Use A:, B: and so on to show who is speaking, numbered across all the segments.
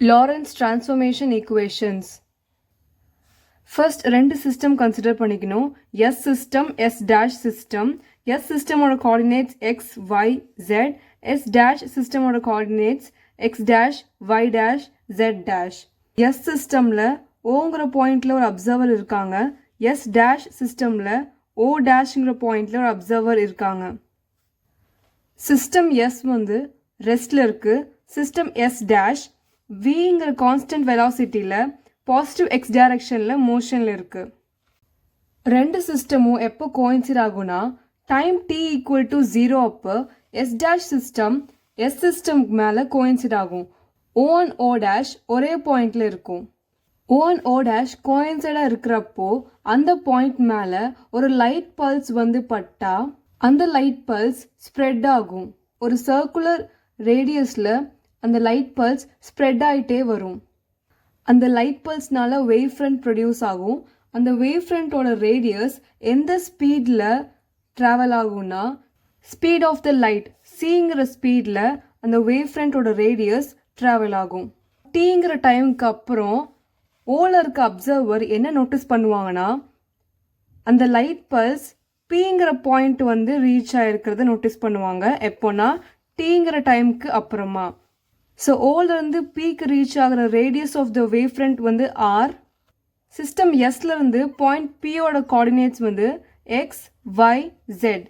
A: Lorentz transformation equations. First ரெண்டு system consider பண்ணிக்கணும். S system, S dash system. S system ஓட coordinates x, y, z. S dash system ஓட coordinates x dash, y dash, z dash. S systemல Oங்கிற pointல ஒரு observer இருக்காங்க. S dash systemல O dashங்கிற pointல ஒரு observer இருக்காங்க. System S வந்து restல இருக்கு. System S dash Vங்கிற constant velocityல positive x directionல motionல இருக்கு. ரெண்டு சிஸ்டமும் எப்போ கோயின்சிட் ஆகும்னா டைம் t equal to 0 அப்போ S dash system S system மேலே கோயின்சிட் ஆகும். O and O dash ஒரே பாயிண்ட்ல இருக்கும். O and O dash கோயின்சைடாக இருக்கிறப்போ அந்த பாயிண்ட் மேலே ஒரு லைட் பல்ஸ் வந்து பட்டா அந்த லைட் பல்ஸ் ஸ்ப்ரெட் ஆகும். ஒரு சர்க்குலர் ரேடியஸில் அந்த லைட் பல்ஸ் ஸ்ப்ரெட் ஆகிட்டே வரும். அந்த லைட் பல்ஸ்னால வேவ் ஃப்ரண்ட் ப்ரொடியூஸ் ஆகும். அந்த வேவ் ஃப்ரண்ட்டோட ரேடியஸ் எந்த ஸ்பீடில் ட்ராவல் ஆகும்னா ஸ்பீட் ஆஃப் த லைட் சிங்கிற ஸ்பீடில் அந்த வேவ் ஃப்ரண்ட்டோட ரேடியஸ் ட்ராவல் ஆகும். டீங்கிற டைமுக்கு அப்புறம் ஓல இருக்க அப்சர்வர் என்ன நோட்டீஸ் பண்ணுவாங்கன்னா அந்த லைட் பல்ஸ் பிங்கிற பாயிண்ட் வந்து ரீச் ஆகிருக்கிறத நோட்டீஸ் பண்ணுவாங்க. எப்போனா டீங்கிற டைமுக்கு அப்புறமா. ஸோ ஓலேருந்து பீக்கு ரீச் ஆகிற radius of the wave front வந்து ஆர். சிஸ்டம் எஸ்லேருந்து பாயிண்ட் பியோட கோஆர்டினேட்ஸ் வந்து எக்ஸ், ஒய், ஜெட்.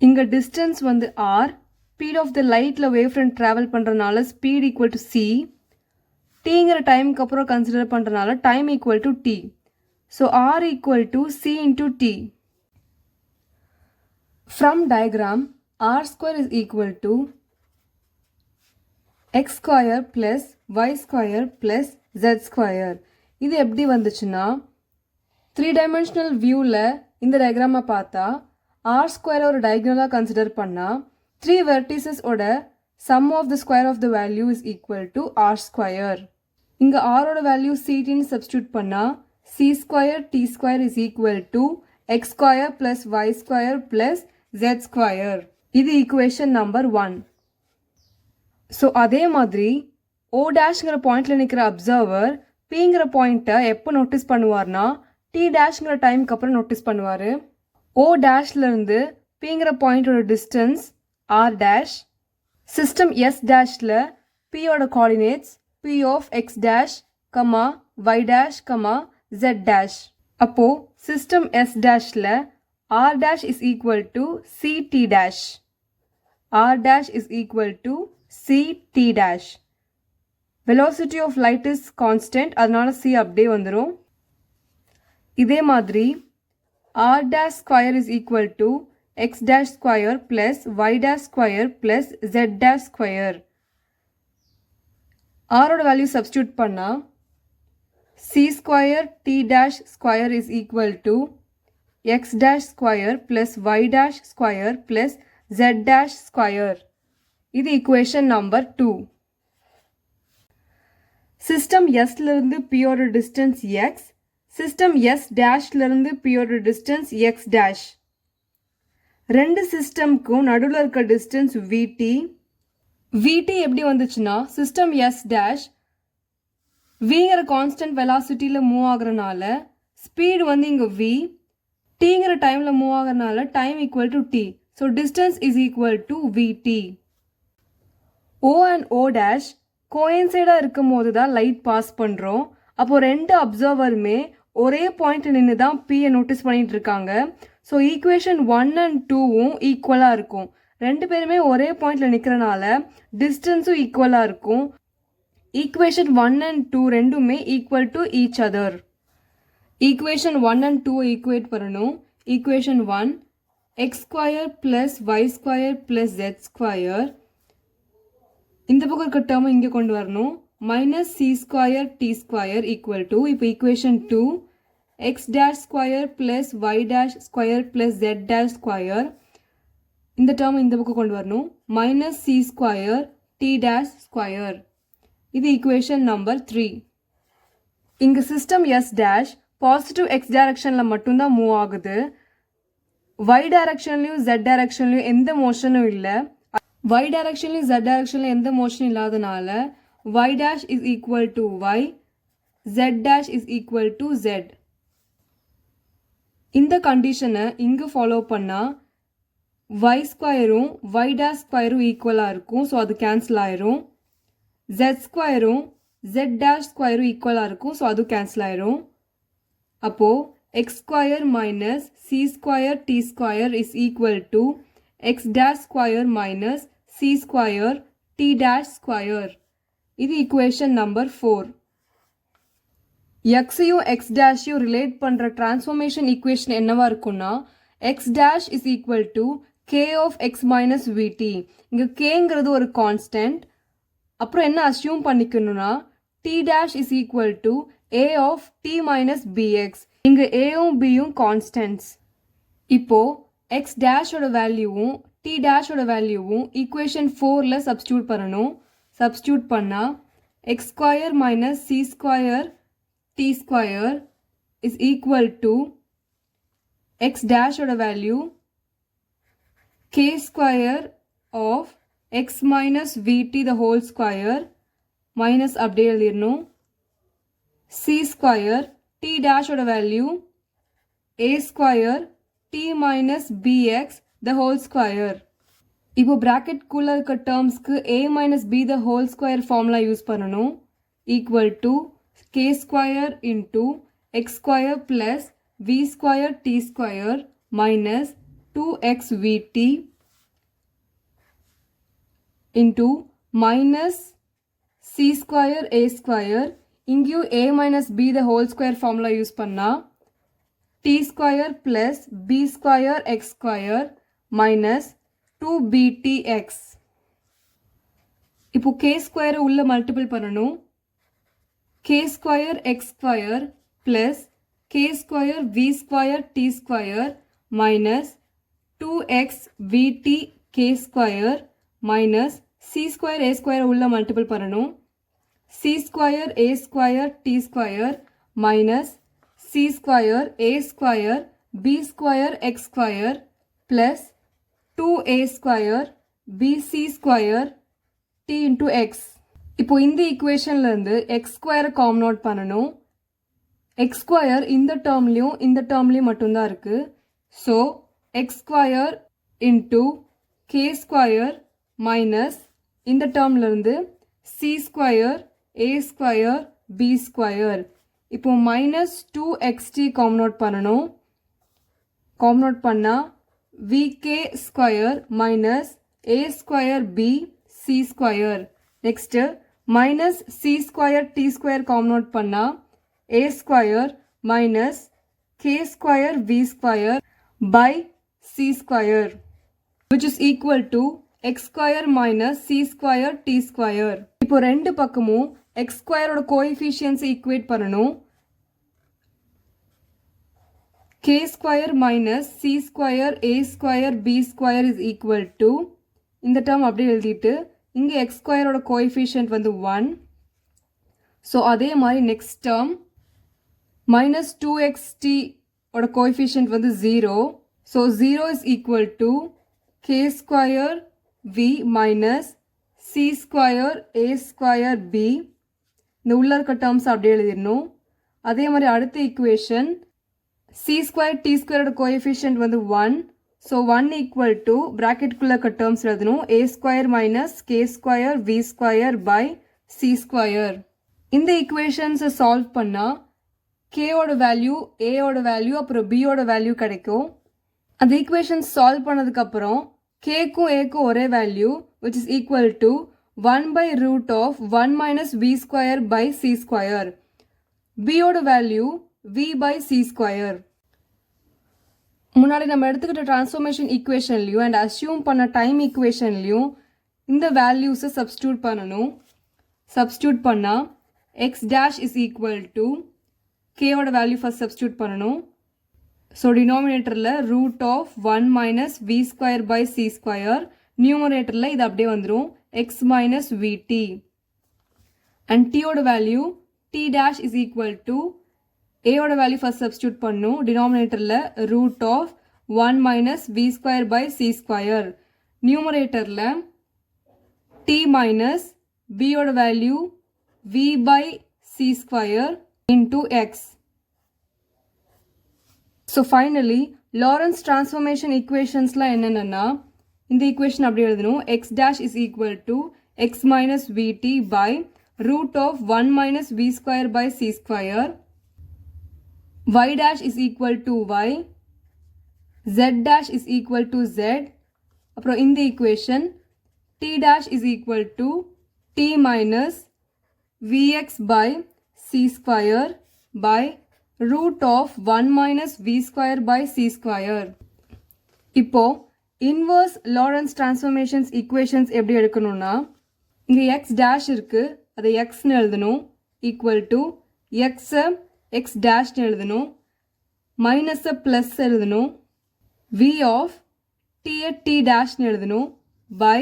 A: இங்கே டிஸ்டன்ஸ் வந்து ஆர். ஸ்பீட் ஆஃப் த லைட்டில் வேவ் ஃப்ரண்ட் ட்ராவல் பண்ணுறதுனால ஸ்பீட் ஈக்குவல் டு சி. டீங்கிற டைமுக்கு அப்புறம் கன்சிடர் பண்ணுறதுனால time equal to T. So R equal to C into D. From diagram R square is equal to x square plus y square plus z square. இது எப்படி வந்துச்சுன்னா 3 dimensional வியூவில் இந்த டயக்ராமை பார்த்தா ஆர் ஸ்கொயரை ஒரு டயக்னலாக கன்சிடர் பண்ணால் 3 வெர்டிசஸோட sum of the square of the value is equal to R square. இங்கே ஆரோட வேல்யூ சிடின்னு சப்ஸ்டியூட் பண்ணால் C square T square is equal to X square plus Y square plus Z square. இது equation number 1. So அதே மாதிரி ஓ டேஷ்ங்கிற பாயிண்டில் நிற்கிற observer பிங்கிற பாயிண்ட்டை எப்போ நோட்டீஸ் பண்ணுவார்னா டி டேஷ்ங்கிற டைமுக்கு அப்புறம் நோட்டீஸ் பண்ணுவார். ஓ டேஷ்லேருந்து பிங்கிற பாயிண்டோட distance R dash. System S டேஷில் பியோட coordinates P of X dash comma Y dash comma Z dash. அப்போது சிஸ்டம் எஸ் டேஷில் R dash is equal to C T dash. R dash is equal to C T dash. Velocity of light is constant, அதனால C அப்படியே வந்துரும். இதே மாதிரி R dash square is equal to X dash square plus Y dash square plus Z dash square. R ஓட value substitute பண்ணா C square T dash square is equal to X dash square plus Y dash square plus Z dash square. இது equation number 2. System எஸ்லேருந்து பியோட distance X. System S டேஷ்லேருந்து பியோட distance X dash. ரெண்டு சிஸ்டம்க்கும் நடுவில் இருக்க distance விடி. VT எப்படி வந்துச்சுன்னா system S dash விங்கிற கான்ஸ்டன்ட் வெலாசிட்டியில் மூவ் ஆகுறனால ஸ்பீடு வந்து இங்கே வி. டிங்கிற டைமில் மூவ் ஆகுறனால time equal to T. So distance is equal to VT. O and O dash கோயின்சைடாக இருக்கும் போது தான் லைட் பாஸ் பண்ணுறோம். அப்போது ரெண்டு அப்சர்வருமே ஒரே பாயிண்ட் நின்று தான் பியை நோட்டீஸ் பண்ணிகிட்டு இருக்காங்க. ஸோ ஈக்குவேஷன் 1 and 2வும் ஈக்குவலாக இருக்கும். ரெண்டு பேருமே ஒரே பாயிண்டில் நிற்கிறனால டிஸ்டன்ஸும் ஈக்குவலாக இருக்கும். ஈக்குவேஷன் 1 and 2 ரெண்டுமே equal to each other. Equation 1 and 2 equate பண்ணணும். Equation 1 X square plus Y square plus Z square. இந்த பக்கம் இருக்க டேர்மை இங்கே கொண்டு வரணும். Minus C square T square equal to இப்போ equation 2 X dash square plus Y dash square plus Z dash square. இந்த டேர்மை இந்த பக்கம் கொண்டு வரணும். Minus C square T dash square. இது ஈக்குவேஷன் நம்பர் 3. இங்கே system S dash positive X டைரக்ஷனில் மட்டும்தான் மூவ் ஆகுது. ஒய் டைரக்ஷன்லையும் ஜெட் டைரக்ஷன்லையும் எந்த மோஷனும் இல்லை. y டைரக்ஷன்லையும் z டைரக்ஷன்லையும் எந்த மோஷன் இல்லாதனால y dash is equal to y, z dash is equal to z. இந்த கண்டிஷனை இங்கு ஃபாலோ பண்ணால் y ஸ்கொயரும் y dash ஸ்கொயரும் ஈக்குவலாக இருக்கும். ஸோ அது கேன்சல் ஆயிரும். z ஸ்கொயரும் z dash ஸ்கொயரும் ஈக்குவலாக இருக்கும். ஸோ அது கேன்சல் ஆயிரும். அப்போது x square minus c square t square is equal to x dash square minus c square t dash square. இது ஈக்குவேஷன் நம்பர் 4. எக்ஸையும் எக்ஸ் டேஷையும் ரிலேட் பண்ணுற டிரான்ஸ்ஃபார்மேஷன் ஈக்குவேஷன் என்னவா இருக்குன்னா X dash is equal to K of X minus VT. இங்கே கேங்கிறது ஒரு constant. அப்புறம் என்ன அஸ்யூம் பண்ணிக்கணும்னா T dash is equal to A of T minus BX. இங்கே ஏயும் பியும் கான்ஸ்டன்ட்ஸ். இப்போது எக்ஸ் டேஷோட வேல்யூவும் டி டேஷோட வேல்யூவும் ஈக்குவேஷன் 4ல் சப்ஸ்டியூட் பண்ணணும். சப்ஸ்டியூட் பண்ணால் X square minus C square t square is equal to x dash oda value k square of x minus vt the whole square minus அப்படியே எழுதிரணும் c square t dash oda value a square t minus bx the whole square. இப்போ bracket குள்ள இருக்க termsக்கு a minus b the whole square formula use பண்ணணும். equal to k square into x square plus v square t square minus 2x vt into minus c square a square. இங்கேயும் a minus b the whole square formula use பண்ணா t square plus b square x square minus 2btx. இப்போ k square உள்ள multiple பண்ணணும். k square x square plus k square v square t square minus 2x vt k square minus c square a square உள்ள multiple பண்ணணும். c square a square t square minus c square a square b square x square plus 2a square bc square t into x. இப்போ இந்த ஈக்குவேஷன்லேருந்து X ஸ்கொயரை common out பண்ணணும். X square இந்த டேர்ம்லேயும் மட்டும்தான் இருக்குது. So X square into K square minus இந்த டேர்ம்லேருந்து C square A square B square. இப்போ மைனஸ் 2xt காமன் அவுட் பண்ணணும். காமன் அவுட் பண்ணால் VK square minus A square B C square. Next minus c square t square common out பண்ணா a square minus k square v square by c square which is equal to x square minus c square t square. இப்போ ரெண்டு பக்கமும் x square ஓட coefficients equate பண்ணணும். k square minus c square a square b square is equal to இந்த term அப்படியே எழுதிட்டு இங்கே X ஸ்கொயரோட கோஎஃபிஷியன்ட் வந்து 1. ஸோ அதே மாதிரி நெக்ஸ்ட் டேர்ம் மைனஸ் 2xt ஓட கோஎஃபிஷியன்ட் வந்து 0. So 0 is equal to K square V minus C square A square B. இந்த உள்ள இருக்க டேர்ம்ஸ் அப்படியே எழுதிடணும். அதே மாதிரி அடுத்த ஈக்குவேஷன் சி ஸ்கொயர் டி ஸ்கொயரோட கோஎஃபிஷியன்ட் வந்து 1. ஸோ 1 ஈக்குவல் டு ப்ராக்கெட்குள்ளே இருக்க டேர்ம்ஸ் எழுதணும். A square minus K square V square by C square. இந்த ஈக்குவேஷன்ஸை சால்வ் பண்ணால் கேயோட வேல்யூ ஏயோட வேல்யூ அப்புறம் பியோட வேல்யூ கிடைக்கும். அந்த ஈக்குவேஷன்ஸ் சால்வ் பண்ணதுக்கப்புறம் கேக்கும் ஏக்கும் ஒரே value which is equal to 1 by root of 1 minus v square by c square. பியோட value v by c square. முன்னாடி நம்ம எடுத்துக்கிட்ட டிரான்ஸ்ஃபார்மேஷன் ஈக்குவேஷன்லையும் அண்ட் அஸ்யூம் பண்ண டைம் ஈக்குவேஷன்லையும் இந்த வேல்யூஸை சப்ஸ்டியூட் பண்ணணும். சப்ஸ்டியூட் பண்ணால் X dash is equal to கேவோட வேல்யூ ஃபஸ்ட் சப்ஸ்டியூட் பண்ணணும். ஸோ டினாமினேட்டரில் root of 1 minus V square by C square. நியூமரேட்டரில் இது அப்படியே வந்துடும் எக்ஸ் மைனஸ் விடி. அண்ட் டியோட value T dash is equal to ஏயோட வேல்யூ ஃபஸ்ட் சப்ஸ்டியூட் பண்ணும். டினாமினேட்டரில் root of 1 minus V square by C square. நியூமரேட்டரில் டி மைனஸ் பியோட value v by c square into x. So finally, Lorentz transformation equationsல என்னன்னா இந்த equation அப்படி எழுதணும். x dash is equal to x minus vt by root of 1 minus v square by c square. Y dash is equal to y. Z dash is equal to z. அப்புறம் இந்த equation t dash is equal to t minus vx by c square by root of 1 minus v square by c square. இப்போ inverse Lorentz transformations equations எப்படி எடுக்கணும்னா இங்க x dash இருக்கு அதை x னு எழுதணும் equal to x dash னு எழுதணும் minus plus எழுதணும் v of t dash னு எழுதணும் by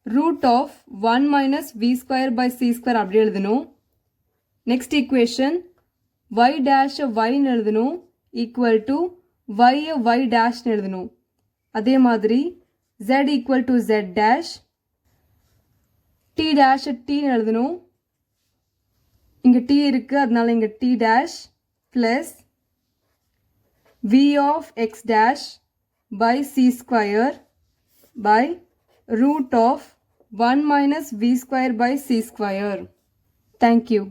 A: root of 1 minus v square by c square அப்படி எழுதணும். next equation y dash y னு எழுதணும் equal to y dash னு எழுதணும். அதே மாதிரி z equal to z dash t dash t னு எழுதணும். இங்க t இருக்கு அதனால இங்க t dash plus v of x dash by c square by root of 1 minus v square by c square. Thank you.